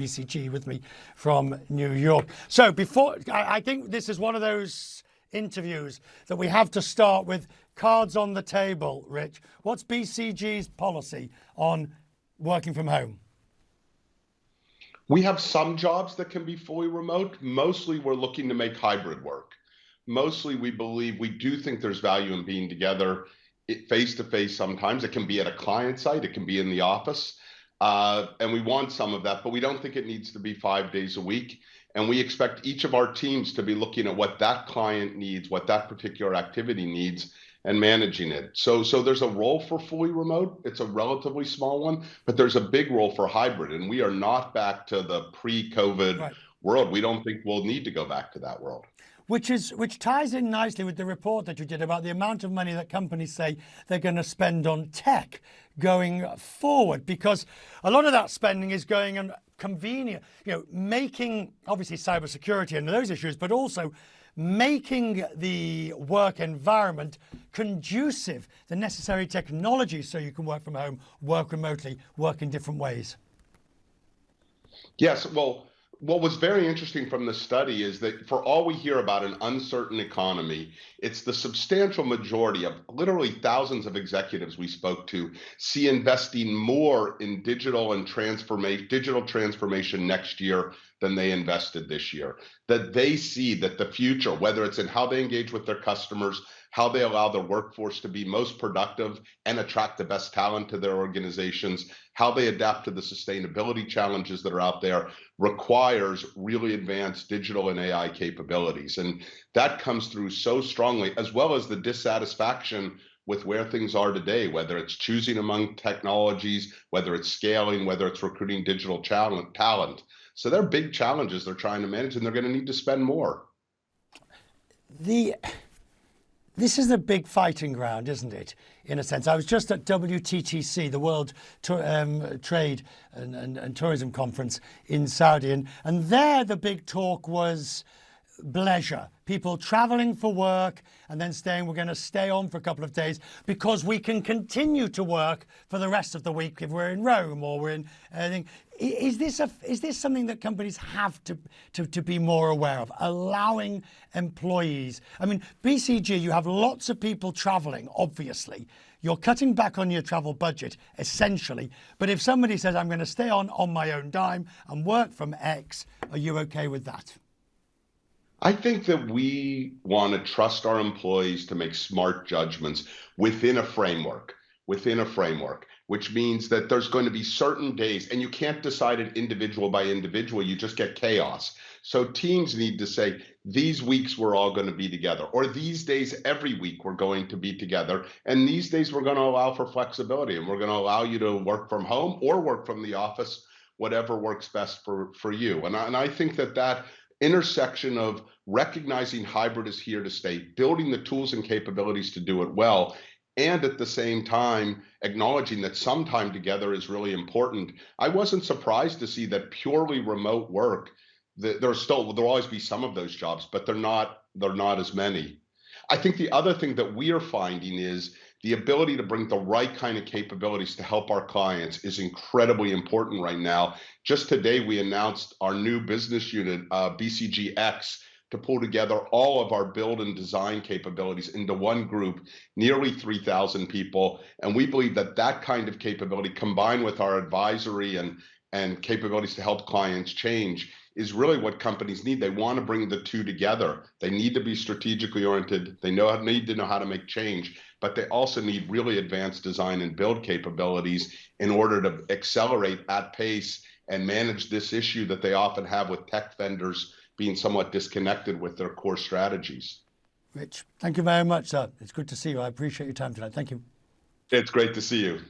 BCG with me from New York. So I think this is one of those interviews that we have to start with cards on the table. Rich, what's BCG's policy on working from home? We have some jobs that can be fully remote. Mostly we're looking to make hybrid work. Mostly we do think there's value in being together face to face. Sometimes it can be at a client site, it can be in the office. And we want some of that, but we don't think it needs to be 5 days a week. And we expect each of our teams to be looking at what that client needs, what that particular activity needs, and managing it. So there's a role for fully remote. It's a relatively small one, but there's a big role for hybrid. And we are not back to the pre-COVID world. We don't think we'll need to go back to that world. Which ties in nicely with the report that you did about the amount of money that companies say they're going to spend on tech going forward, because a lot of that spending is going on convenient, making obviously cybersecurity and those issues, but also making the work environment conducive, the necessary technology so you can work from home, work remotely, work in different ways. Yes, well, what was very interesting from the study is that for all we hear about an uncertain economy, it's the substantial majority of literally thousands of executives we spoke to see investing more in digital transformation next year than they invested this year. That they see that the future, whether it's in how they engage with their customers, how they allow their workforce to be most productive and attract the best talent to their organizations, how they adapt to the sustainability challenges that are out there, requires really advanced digital and AI capabilities. And that comes through so strongly, as well as the dissatisfaction with where things are today, whether it's choosing among technologies, whether it's scaling, whether it's recruiting digital talent. So they're big challenges they're trying to manage, and they're going to need to spend more. This is a big fighting ground, isn't it? In a sense, I was just at WTTC, the World Trade and Tourism Conference in Saudi, and there the big talk was leisure. People traveling for work and then saying we're going to stay on for a couple of days because we can continue to work for the rest of the week if we're in Rome or we're in anything. Is this something that companies have to be more aware of, allowing employees? I mean, BCG, you have lots of people traveling, obviously. You're cutting back on your travel budget, essentially. But if somebody says, I'm going to stay on my own dime and work from X, are you okay with that? I think that we want to trust our employees to make smart judgments within a framework, which means that there's going to be certain days, and you can't decide it individual by individual, you just get chaos. So teams need to say, these weeks we're all going to be together, or these days every week we're going to be together, and these days we're going to allow for flexibility, and we're going to allow you to work from home or work from the office, whatever works best for you. And I think that intersection of recognizing hybrid is here to stay, building the tools and capabilities to do it well, and at the same time acknowledging that some time together is really important. I wasn't surprised to see that purely remote work, there'll always be some of those jobs, but they're not as many. I think the other thing that we are finding is the ability to bring the right kind of capabilities to help our clients is incredibly important right now. Just today, we announced our new business unit, BCGX, to pull together all of our build and design capabilities into one group, nearly 3,000 people. And we believe that kind of capability, combined with our advisory and capabilities to help clients change, is really what companies need. They want to bring the two together. They need to be strategically oriented. They need to know how to make change, but they also need really advanced design and build capabilities in order to accelerate at pace and manage this issue that they often have with tech vendors being somewhat disconnected with their core strategies. Rich, thank you very much, sir. It's good to see you. I appreciate your time tonight. Thank you. It's great to see you.